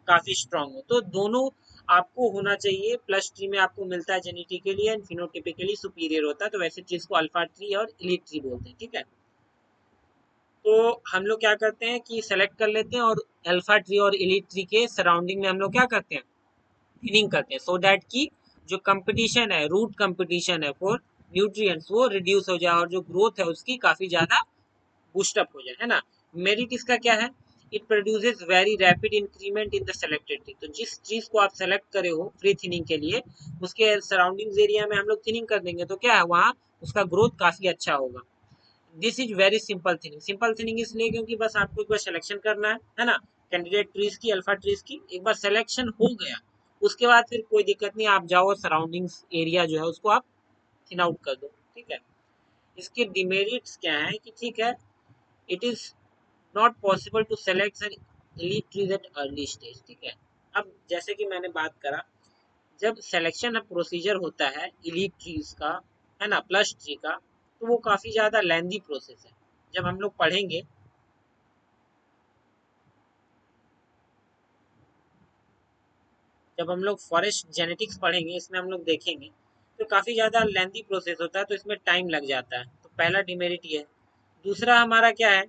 काफी स्ट्रांग हो, तो दोनों आपको होना चाहिए। प्लस ट्री में आपको मिलता है जेनेटिकली एंड फिनोटिपिकली सुपीरियर होता है, तो वैसे चीज को अल्फा ट्री और इलीट ट्री बोलते हैं। ठीक है, तो हम लोग क्या करते हैं कि सेलेक्ट कर लेते हैं और अल्फा ट्री और इलीट ट्री के सराउंडिंग में हम लोग क्या करते हैं, थिनिंग करते हैं, सो दैट की जो कंपटीशन है, रूट कंपटीशन है फॉर न्यूट्रिएंट्स, वो रिड्यूस हो जाए और जो ग्रोथ है उसकी काफी ज्यादा बूस्टअप हो जाए, है ना। मेरिट इसका क्या है, it produces very rapid increment in the selected tree, तो जिस चीज को आप सेलेक्ट करे हो फ्री थिनिंग के लिए, उसके सराउंडिंग्स एरिया में हम लोग थिनिंग कर देंगे, तो क्या है वहाँ उसका ग्रोथ काफी अच्छा होगा। This is very simple thinning. Simple thinning इसलिए क्योंकि बस आपको एक बार सिलेक्शन करना है ना, कैंडिडेट ट्रीज की, अल्फा ट्रीज की, एक बार सिलेक्शन हो गया उसके बाद फिर कोई दिक्कत नहीं, आप जाओ सराउंडिंग्स एरिया जो है उसको आप थिन आउट कर दो। ठीक है, इसके डिमेरिट्स क्या है कि ठीक है, it is not possible to select an elite trees at early stage। ठीक है, अब जैसे कि मैंने बात करा, जब सिलेक्शन प्रोसीजर होता है इलीट ट्रीज का, है ना, प्लस ट्री का, तो वो काफी ज्यादा लेंदी प्रोसेस है। जब हम लोग पढ़ेंगे, जब हम लोग फॉरेस्ट जेनेटिक्स पढ़ेंगे, इसमें हम लोग देखेंगे तो काफी ज्यादा लेंदी प्रोसेस होता है, तो इसमें टाइम लग जाता है, तो पहला डिमेरिट ये है। दूसरा हमारा क्या है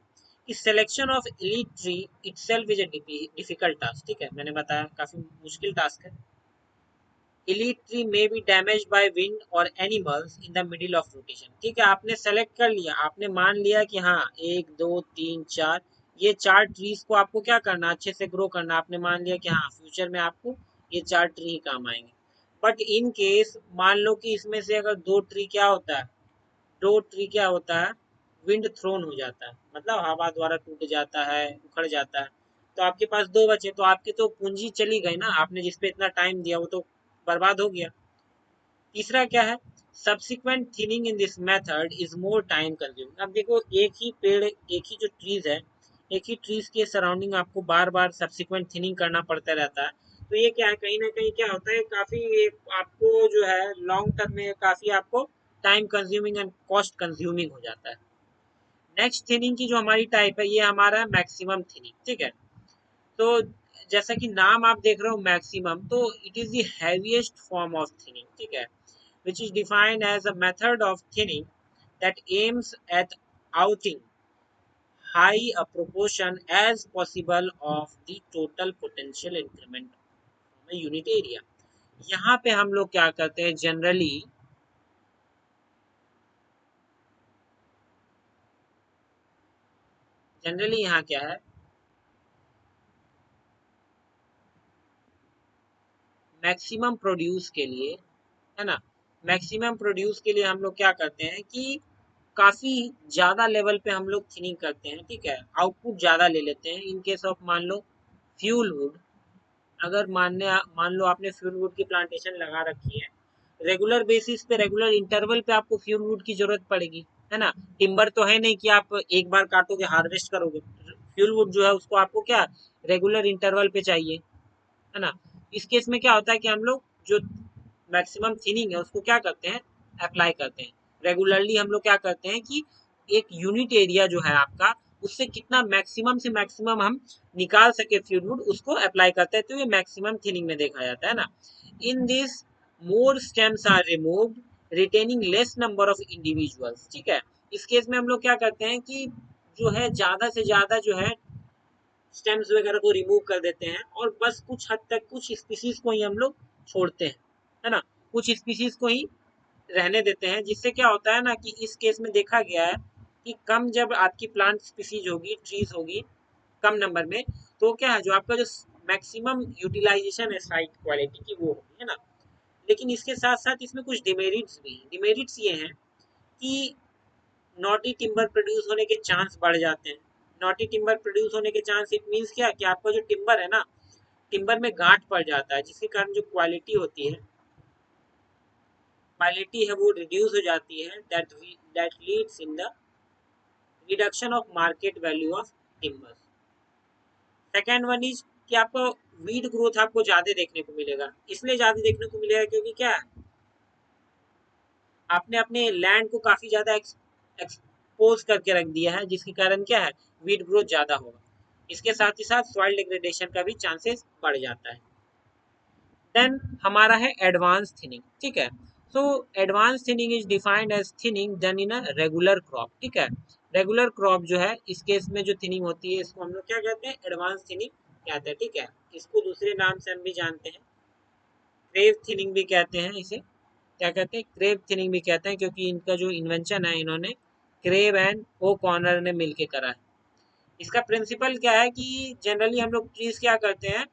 कि selection of elite tree itself is a difficult task. ठीक है, मैंने बताया काफी मुश्किल टास्क है। elite tree may be damaged by wind or animals in the middle of rotation। ठीक है, आपने सेलेक्ट कर लिया, आपने मान लिया कि हाँ एक दो तीन चार, ये चार ट्रीज को आपको क्या करना, अच्छे से ग्रो करना, आपने मान लिया कि हाँ फ्यूचर में आपको ये चार ट्री ही काम आएंगे। बट इन केस मान लो कि इसमें से अगर दो ट्री क्या होता है, दो ट्री क्या होता है, विंड थ्रोन हो जाता है, मतलब हवा द्वारा टूट जाता है, उखड़ जाता है, तो आपके पास दो बचे, तो आपकी तो पूंजी चली गई ना, आपने जिसपे इतना टाइम दिया वो तो बर्बाद हो गया। तीसरा क्या है, subsequent thinning in this method is more time consuming. अब देखो एक ही पेड़, एक ही जो ट्रीज है, एक ही ट्रीज के सराउंडिंग आपको बार बार सब्सिक्वेंट थिनिंग करना पड़ता रहता है, तो ये क्या है, कहीं ना कहीं क्या होता है, काफी आपको जो है लॉन्ग टर्म में काफी आपको time consuming and cost consuming हो जाता है। नेक्स्ट थिनिंग की जो हमारी टाइप है, ये हमारा मैक्सिमम थिनिंग। ठीक है, तो जैसा कि नाम आप देख रहे हो मैक्सिमम, तो it is the heaviest form of thinning. ठीक है, which is defined as a method of thinning that aims at outing high a proportion as possible of the total potential increment from a unit area। यहाँ पे हम लोग क्या करते हैं, generally यहाँ क्या है, मैक्सिमम प्रोड्यूस के लिए, है ना, मैक्सिमम प्रोड्यूस के लिए हम लोग क्या करते हैं कि काफी ज्यादा लेवल पे हम लोग थिनिंग करते हैं। ठीक है, आउटपुट ज्यादा ले लेते हैं। इन केस ऑफ मान लो फ्यूल वुड, अगर मान लो आपने फ्यूल वुड की प्लांटेशन लगा रखी है, रेगुलर बेसिस पे, रेगुलर इंटरवल पे आपको फ्यूल वुड की जरूरत पड़ेगी, है ना। टिम्बर तो है नहीं कि आप एक बार काटोगे हार्वेस्ट करोगे, फ्यूल वुड जो है उसको आपको क्या रेगुलर इंटरवल पे चाहिए, है ना। इस केस में क्या होता है कि हम लोग जो मैक्सिमम थिनिंग है उसको क्या करते हैं, अप्लाई करते हैं रेगुलरली। हम लोग क्या करते हैं कि एक यूनिट एरिया जो है आपका, उससे कितना मैक्सिमम से मैक्सिमम हम निकाल सके फ्लूइड, उसको अप्लाई करते हैं, तो ये मैक्सिमम थिनिंग में देखा जाता है ना। In this more stems are removed retaining less number of individuals. ठीक है, इस केस में हम लोग क्या करते हैं कि जो है ज्यादा से ज्यादा जो है स्टेम्स वगैरह को रिमूव कर देते हैं, और बस कुछ हद तक कुछ स्पीसीज को ही हम लोग छोड़ते हैं, है ना। कुछ स्पीसीज को ही रहने देते हैं, जिससे क्या होता है ना कि इस केस में देखा गया है कि कम जब आपकी प्लांट स्पीसीज होगी, ट्रीज होगी कम नंबर में, तो क्या है जो आपका जो मैक्सिमम यूटिलाइजेशन है साइट क्वालिटी की वो होगी, है ना। लेकिन इसके साथ साथ इसमें कुछ डिमेरिट्स भी हैं। डिमेरिट्स ये हैं कि नॉटी टिम्बर प्रोड्यूस होने के चांस बढ़ जाते हैं। नॉटी टिम्बर प्रोड्यूस होने के चांस इट मीन्स क्या कि आपका जो टिम्बर है ना, टिम्बर में गांठ पड़ जाता है, जिसके कारण जो क्वालिटी है वो रिड्यूस हो जाती है। That leads in the reduction of market value of timber. Second one is कि आपको वीड ग्रोथ आपको ज्यादा देखने को मिलेगा। इसलिए ज्यादा देखने को मिलेगा क्योंकि क्या है, आपने अपने लैंड को काफी ज्यादा एक्सपोज करके रख दिया है, जिसके कारण क्या है वीड ग्रोथ ज्यादा होगा। इसके साथ ही साथ सॉइल डिग्रेडेशन का भी चांसेस बढ़ जाता है। देन हमारा है एडवांस थिनिंग, ठीक है। So advance thinning is defined as thinning done in a regular crop, ठीक है। रेगुलर क्रॉप जो है इस केस में जो थिनिंग होती है इसको हम लोग क्या कहते हैं, एडवांस थिनिंग कहते हैं, ठीक है। इसको दूसरे नाम से हम भी जानते हैं, क्रेव थिनिंग भी कहते हैं इसे। क्या कहते हैं, क्रेव थिनिंग भी कहते हैं, क्योंकि इनका जो इन्वेंशन है इन्होंने क्रेव एंड ओ कॉर्नर ने मिलके करा है। इसका प्रिंसिपल क्या है कि जनरली हम लोग ट्रीज क्या करते हैं,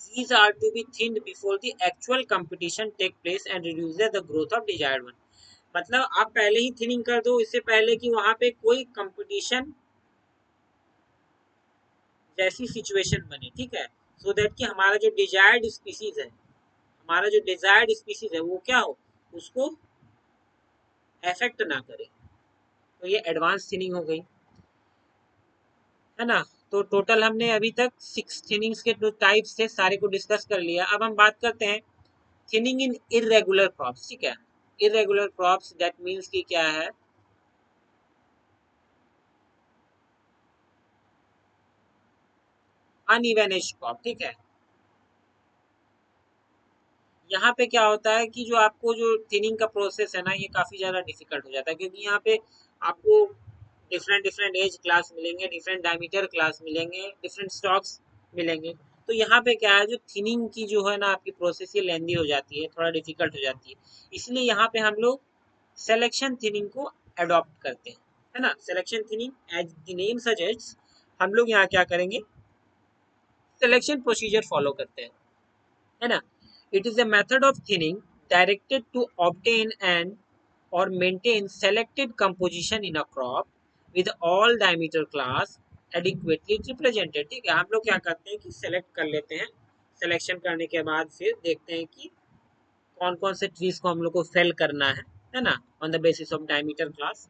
trees are to be thinned before the actual competition take place and reduces the growth of desired one। मतलब आप पहले ही थिनिंग कर दो, इससे पहले कि वहां पे कोई कंपटीशन जैसी सिचुएशन बने, ठीक है। सो दैट कि हमारा जो डिजायर्ड स्पीसीज है, हमारा जो डिजायर्ड स्पीसीज है वो क्या हो, उसको एफेक्ट ना करे। तो ये एडवांस थिनिंग हो गई, है ना। तो टोटल हमने अभी तक 6 थिनिंग्स के जो टाइप्स थे सारे को डिस्कस कर लिया। अब हम बात करते हैं थिनिंग इन इरेगुलर क्रॉप्स, ठीक है। इरेगुलर क्रॉप्स दैट मीन्स कि क्या है, अनइवेन क्रॉप, ठीक है। यहाँ पे क्या होता है कि जो आपको जो थिनिंग का प्रोसेस है ना ये काफ़ी ज़्यादा डिफिकल्ट हो जाता है, क्योंकि यहाँ पे आपको डिफरेंट डिफरेंट एज क्लास मिलेंगे, डिफरेंट डायमीटर क्लास मिलेंगे, डिफरेंट स्टॉक्स मिलेंगे। तो यहाँ पे क्या है जो थिनिंग की जो है ना आपकी प्रोसेस ये लेंदी हो जाती है, थोड़ा डिफिकल्ट हो जाती है। इसलिए यहाँ पे हम लोग सिलेक्शन थिनिंग को अडॉप्ट करते हैं, है ना। Selection thinning as the name suggests, हम लोग यहाँ क्या करेंगे, सिलेक्शन प्रोसीजर फॉलो करते हैं, है ना। It is a method of thinning directed to obtain and or maintain selected composition in a crop with all diameter class adequately represented, ठीक है। हम लोग क्या करते हैं कि सेलेक्ट कर लेते हैं, सिलेक्शन करने के बाद फिर देखते हैं कि कौन कौन से ट्रीज को हम लोग को फेल करना है ना, on the basis of diameter class.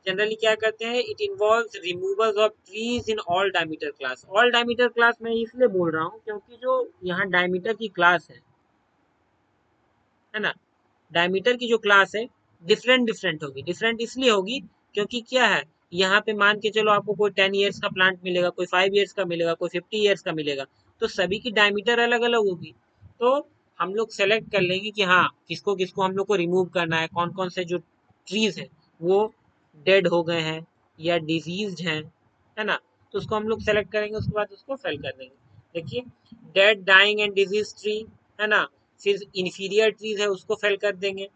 Generally क्या करते हैं, it involves removal of trees in all diameter class. All diameter class मैं इसलिए बोल रहा हूँ क्योंकि जो यहाँ डायमीटर की क्लास है ना, डायमीटर की जो क्लास है डिफरेंट डिफरेंट होगी। डिफरेंट इसलिए होगी क्योंकि क्या है, यहाँ पे मान के चलो आपको कोई 10 ईयर्स का प्लांट मिलेगा, कोई 5 ईयर्स का मिलेगा, कोई 50 ईयर्स का मिलेगा, तो सभी की डायमीटर अलग अलग होगी। तो हम लोग सेलेक्ट कर लेंगे कि हाँ किसको किसको हम लोग को रिमूव करना है, कौन कौन से जो ट्रीज है वो डेड हो गए हैं या डिजीज्ड हैं, है ना। तो उसको हम लोग सेलेक्ट करेंगे, उसके बाद उसको फेल कर देंगे। देखिए, dead dying and disease tree, है ना। फिर इंफीरियर ट्रीज है उसको फेल कर देंगे,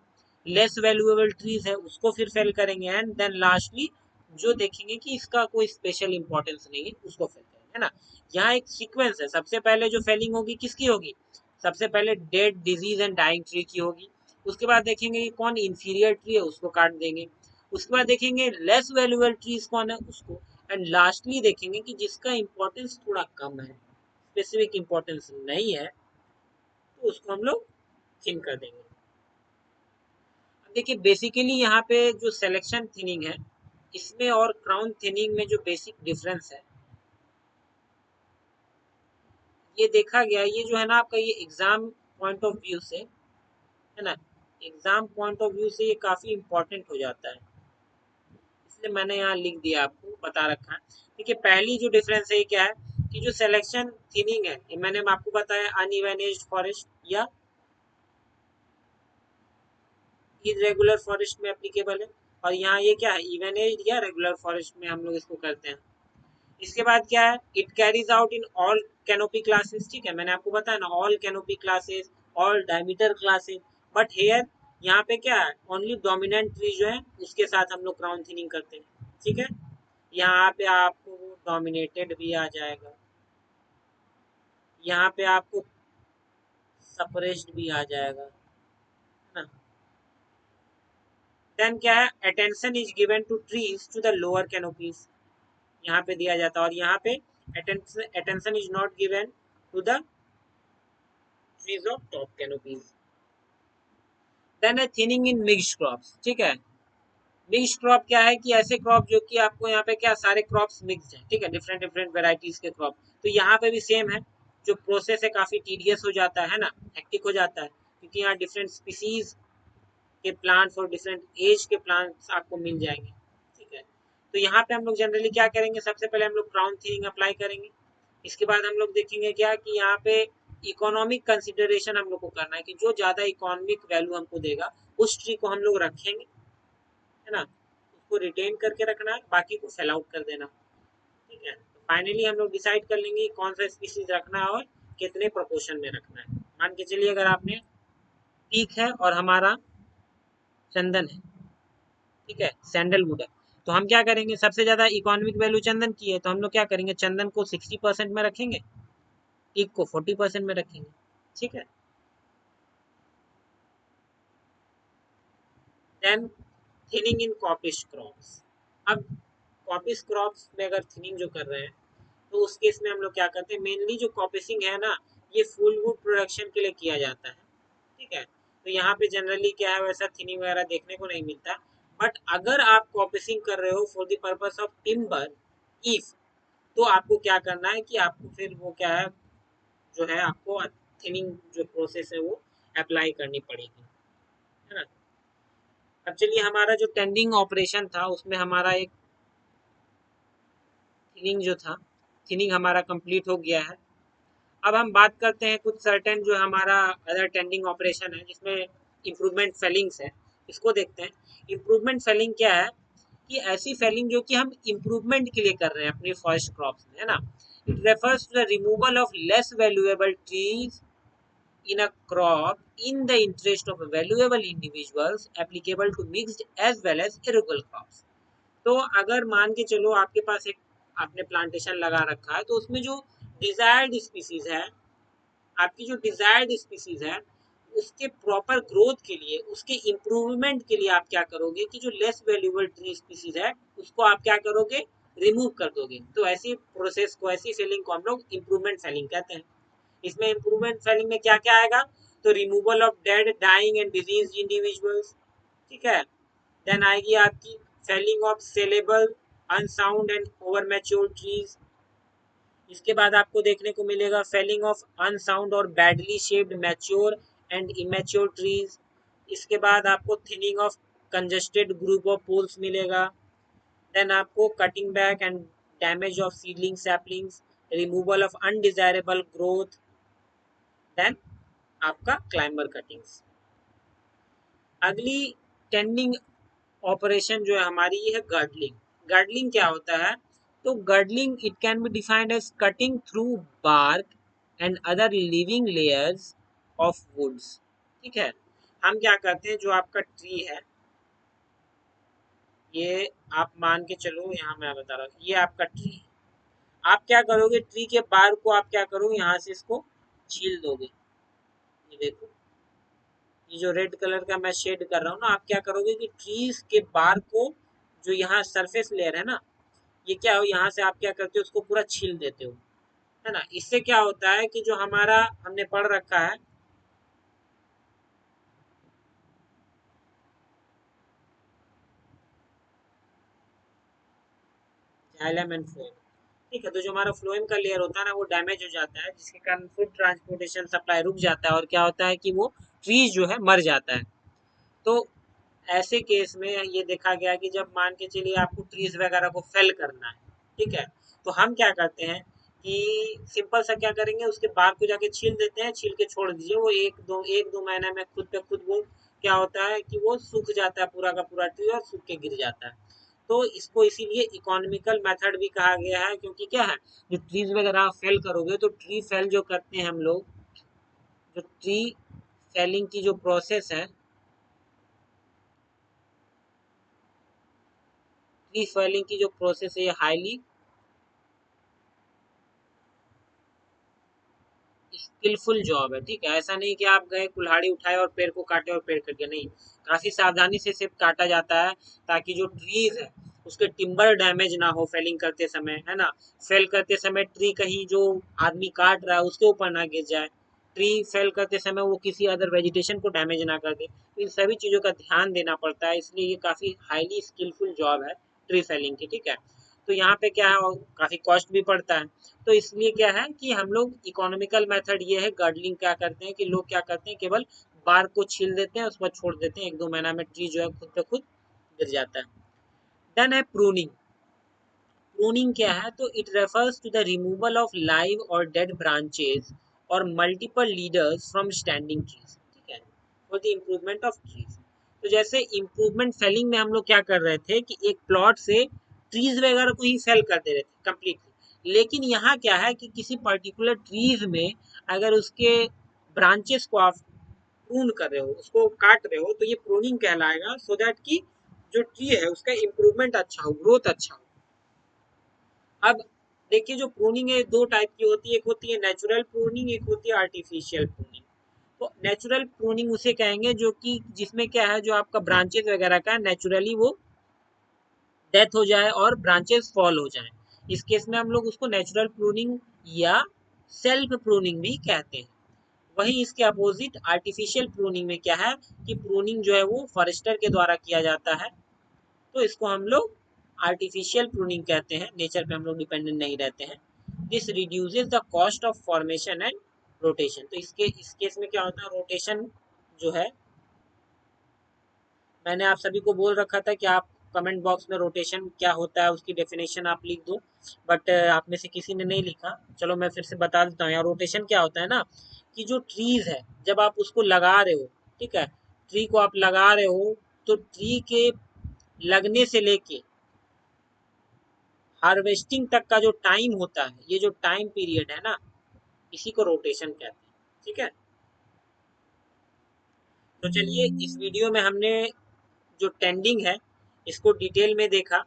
लेस वैल्यूएबल ट्रीज है उसको फिर फेल करेंगे, एंड देन लास्टली जो देखेंगे कि इसका कोई स्पेशल इंपॉर्टेंस नहीं है उसको फेल करेंगे, है ना। यहाँ एक सीक्वेंस है, सबसे पहले जो फेलिंग होगी किसकी होगी, सबसे पहले dead disease and dying tree की होगी। उसके बाद देखेंगे कि कौन इंफीरियर ट्री है उसको काट देंगे। उसके बाद देखेंगे लेस वैल्यूएबल ट्रीज कौन है उसको, एंड लास्टली देखेंगे कि जिसका इंपॉर्टेंस थोड़ा कम है, स्पेसिफिक इंपॉर्टेंस नहीं है, तो उसको हम लोग थिन कर देंगे। देखिए बेसिकली यहाँ पे जो सिलेक्शन थिनिंग है इसमें और क्राउन थिनिंग में जो बेसिक डिफरेंस है ये देखा गया, ये जो है ना आपका ये एग्जाम पॉइंट ऑफ व्यू से, है ना, एग्जाम पॉइंट ऑफ व्यू से ये काफ़ी इंपॉर्टेंट हो जाता है, इसलिए मैंने यहाँ लिख दिया, आपको बता रखा है। देखिए पहली जो डिफरेंस है ये क्या है कि जो सिलेक्शन थिनिंग है ये मैंने आपको बताया अनइवेनेज्ड फॉरेस्ट या इरेगुलर फॉरेस्ट में एप्लीकेबल है, और यहाँ ये क्या है इवेनेज्ड या रेगुलर फॉरेस्ट में हम लोग इसको करते हैं। इसके बाद क्या है, it carries out in all canopy classes, ठीक है। मैंने आपको बताया ना ऑल कैनोपी क्लासेस, और डायमीटर क्लासेस। बट हेयर यहाँ पे क्या है, ओनली डोमिनेंट ट्री जो है उसके साथ हम लोग क्राउन थिनिंग करते हैं। ठीक है, यहाँ पे आपको डोमिनेटेड भी आ जाएगा, यहाँ पे आपको सप्रेस्ड भी आ जाएगा, है ना। देन क्या है, attention is given to trees to the lower canopies, यहाँ पे दिया जाता है। और यहाँ पे attention is not given to the trees of top canopies. Then है थिनिंग इन मिक्स्ड क्रॉप्स। ठीक है, मिक्स्ड क्रॉप क्या है कि ऐसे क्रॉप जो कि आपको यहाँ पे क्या सारे क्रॉप्स मिक्स्ड है। ठीक है, डिफरेंट डिफरेंट वेराइटीज के क्रॉप। तो यहाँ पे भी सेम है, जो प्रोसेस है काफी टीडियस हो जाता है ना, हेक्टिक हो जाता है, क्योंकि यहाँ डिफरेंट स्पीसीज के प्लांट्स और डिफरेंट एज के प्लांट्स आपको मिल जाएंगे। ठीक है, तो यहाँ पे हम लोग जनरली क्या करेंगे, सबसे पहले हम लोग क्राउन थिनिंग अप्लाई करेंगे। इसके बाद हम लोग देखेंगे क्या कि यहाँ पे इकोनॉमिक कंसिडरेशन हम लोग को करना है, कि जो ज़्यादा इकोनॉमिक वैल्यू हमको देगा उस ट्री को हम लोग रखेंगे, है ना, उसको रिटेन करके रखना है, बाकी को सेल आउट कर देना। ठीक है, तो फाइनली हम लोग डिसाइड कर लेंगे कौन सा स्पीसीज रखना है और कितने प्रोपोर्शन में रखना है। मान के चलिए अगर आपने टीक है और हमारा चंदन है, ठीक है, सैंडलवुड है, तो हम क्या करेंगे, सबसे ज्यादा इकोनॉमिक वैल्यू चंदन की है, तो हम लोग क्या करेंगे, चंदन को 60% में रखेंगे, टीक को 40% में रखेंगे। ठीक है, देन थिनिंग इन कॉपिश क्रॉप्स। अब कॉपिश क्रॉप्स में अगर थिनिंग जो कर रहे हैं, तो उस केस में हम लोग क्या करते हैं, मेनली जो कॉपिसिंग है ना, ये फुल वुड प्रोडक्शन के लिए किया जाता है। ठीक है, तो यहाँ पे जनरली क्या है, वैसा थिनिंग वगैरह देखने को नहीं मिलता। बट अगर आप कॉपिसिंग कर रहे हो for the purpose of timber, if, तो आपको क्या करना है कि आपको फिर वो क्या है, जो है आपको थिनिंग जो प्रोसेस है वो अप्लाई करनी पड़ेगी, है ना। अब चलिए, हमारा जो टेंडिंग ऑपरेशन था उसमें हमारा एक थिनिंग जो था, थिनिंग हमारा कंप्लीट हो गया है। अब हम बात करते हैं कुछ सर्टेन जो हमारा अदर टेंडिंग ऑपरेशन है जिसमें इम्प्रूवमेंट फेलिंग्स है, इसको देखते हैं। इम्प्रूवमेंट फेलिंग क्या है कि ऐसी फेलिंग जो कि हम इम्प्रूवमेंट के लिए कर रहे हैं अपनी फॉरेस्ट क्रॉप्स में, है ना। It refers to the removal of less valuable trees in a crop in the interest of valuable individuals applicable to mixed as well as irregular crops। तो अगर मान के चलो आपके पास एक आपने प्लांटेशन लगा रखा है, तो उसमें जो डिजायर्ड स्पीसीज है, आपकी जो डिजायर्ड स्पीसीज है, उसके प्रॉपर ग्रोथ के लिए, उसके इम्प्रूवमेंट के लिए आप क्या करोगे कि जो लेस वैल्यूएबल ट्री स्पीसीज है उसको आप क्या करोगे, रिमूव कर दोगे। तो ऐसी प्रोसेस को, ऐसी सेलिंग को हम लोग इम्प्रूवमेंट सेलिंग कहते हैं। इसमें इम्प्रूवमेंट सेलिंग में क्या क्या आएगा, तो removal of dead, dying and disease individuals. ठीक है, देन आएगी आपकी felling of saleable, unsound and over mature trees. इसके बाद आपको देखने को मिलेगा फेलिंग ऑफ अनसाउंड और badly shaped mature and immature trees. इसके बाद आपको thinning of congested group of poles मिलेगा। देन आपको cutting back and damage of seedling saplings, removal of undesirable growth, then आपका क्लाइंबर कटिंग्स। अगली टेंडिंग ऑपरेशन जो है हमारी, ये है गर्डलिंग। गर्डलिंग क्या होता है, तो girdling it can be defined as cutting through bark and other living layers of woods. ठीक है, हम क्या करते हैं, जो आपका ट्री है, ये आप मान के चलो, यहाँ मैं बता रहा हूँ, ये आपका ट्री है। आप क्या करोगे, ट्री के बार को आप क्या करोगे, यहाँ से इसको छील दोगे। ये देखो, ये जो रेड कलर का मैं शेड कर रहा हूँ ना, आप क्या करोगे कि ट्रीज के बार को, जो यहाँ सरफेस लेयर है ना, ये क्या हो, यहाँ से आप क्या करते हो, उसको पूरा छील देते हो, है ना। इससे क्या होता है कि जो हमारा हमने पढ़ रखा है जाइलम एंड फ्लोएम, ठीक है, तो जो हमारा फ्लोएम का लेयर होता है ना, वो डैमेज हो जाता है, जिसके कारण फूड ट्रांसपोर्टेशन सप्लाई रुक जाता है, और क्या होता है कि वो ट्रीज जो है मर जाता है। तो ऐसे केस में ये देखा गया कि जब मान के चलिए आपको ट्रीज वगैरह को फेल करना है, ठीक है, तो हम क्या करते हैं कि सिंपल सा क्या करेंगे, उसके बार को जाके छील देते हैं, छील के छोड़ दीजिए, वो एक दो महीने में खुद पे खुद वो क्या होता है कि वो सूख जाता है, पूरा का पूरा ट्री, और सूख के गिर जाता है। तो इसको इसीलिए इकोनॉमिकल मेथड भी कहा गया है, क्योंकि क्या है, जो ट्रीज वगैरह फेल करोगे, तो ट्री फेल जो करते हैं हम लोग, जो ट्री फेलिंग की जो प्रोसेस है, ट्री फेलिंग की जो प्रोसेस है, ये हाईली स्किलफुल जॉब है। ठीक है, ऐसा नहीं कि आप गए कुल्हाड़ी उठाए और पेड़ को काटे और पेड़ कट गया, नहीं, काफी सावधानी से सिर्फ काटा जाता है ताकि जो ट्रीज है उसके टिम्बर डैमेज ना हो फेलिंग करते समय, है ना। फेल करते समय ट्री कहीं जो आदमी काट रहा है उसके ऊपर ना गिर जाए, ट्री फेल करते समय वो किसी अदर वेजिटेशन को डैमेज ना कर दे। तो इन सभी चीजों का ध्यान देना पड़ता है, इसलिए ये काफी हाईली स्किलफुल जॉब है ट्री फेलिंग की। ठीक है, तो यहाँ पे क्या है, काफी कॉस्ट भी पड़ता है। तो इसलिए क्या है कि हम लोग इकोनॉमिकल मेथड ये है, गार्डनिंग क्या करते हैं कि लोग क्या करते हैं, केवल बार को छील देते हैं, उसके बाद छोड़ देते हैं, 1-2 महीना में ट्री जो है खुद पे खुद गिर जाता है। देन है प्रूनिंग। प्रूनिंग क्या है, तो it refers to the removal of live और डेड ब्रांचेस और multiple leaders from standing trees. ठीक है, for the improvement of trees. तो जैसे इम्प्रूवमेंट फेलिंग में हम लोग क्या कर रहे थे कि एक प्लॉट से ट्रीज वगैरह को ही फेल कर दे रहे थे कंप्लीटली, लेकिन यहाँ क्या है कि किसी पर्टिकुलर ट्रीज में अगर उसके ब्रांचेस को आप प्रून कर रहे हो, उसको काट रहे हो, तो ये प्रूनिंग कहलाएगा, सो दैट कि जो ट्री है उसका इम्प्रूवमेंट अच्छा हो, ग्रोथ अच्छा हो। अब देखिए, जो प्रूनिंग है दो टाइप की होती है, एक होती है नेचुरल प्रूनिंग, एक होती है आर्टिफिशियल प्रूनिंग। तो नेचुरल प्रूनिंग उसे कहेंगे जो कि जिसमें क्या है, जो आपका ब्रांचेस वगैरह का नेचुरली वो डेथ हो जाए और ब्रांचेस फॉल हो जाए, इस केस में हम लोग उसको नेचुरल प्रूनिंग या सेल्फ प्रूनिंग भी कहते हैं। वहीं इसके अपोजिट आर्टिफिशियल प्रूनिंग में क्या है कि प्रूनिंग जो है वो फॉरेस्टर के द्वारा किया जाता है, तो इसको हम लोग आर्टिफिशियल प्रूनिंग कहते हैं, नेचर पे हम लोग डिपेंडेंट नहीं रहते हैं। This reduces the cost of formation and rotation. तो इस केस में क्या होता है, रोटेशन जो है, मैंने आप सभी को बोल रखा था कि आप कमेंट बॉक्स में रोटेशन क्या होता है उसकी डेफिनेशन आप लिख दो, बट आप में से किसी ने नहीं लिखा। चलो मैं फिर से बता देता हूँ। यहाँ रोटेशन क्या होता है ना, कि जो ट्रीज है जब आप उसको लगा रहे हो, ठीक है, ट्री को आप लगा रहे हो, तो ट्री के लगने से लेके हार्वेस्टिंग तक का जो टाइम होता है, ये जो टाइम पीरियड है ना, इसी को रोटेशन कहते हैं। ठीक है, तो चलिए, इस वीडियो में हमने जो टेंडिंग है इसको डिटेल में देखा।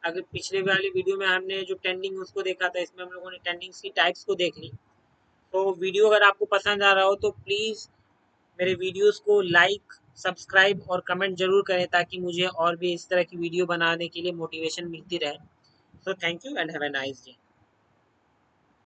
अगर पिछले वाले वीडियो में हमने जो टेंडिंग उसको देखा था, इसमें हम लोगों ने टेंडिंग्स की टाइप्स को देख ली। तो वीडियो अगर आपको पसंद आ रहा हो तो प्लीज़ मेरे वीडियोस को लाइक, सब्सक्राइब और कमेंट जरूर करें, ताकि मुझे और भी इस तरह की वीडियो बनाने के लिए मोटिवेशन मिलती रहे। So thank you and have a nice day.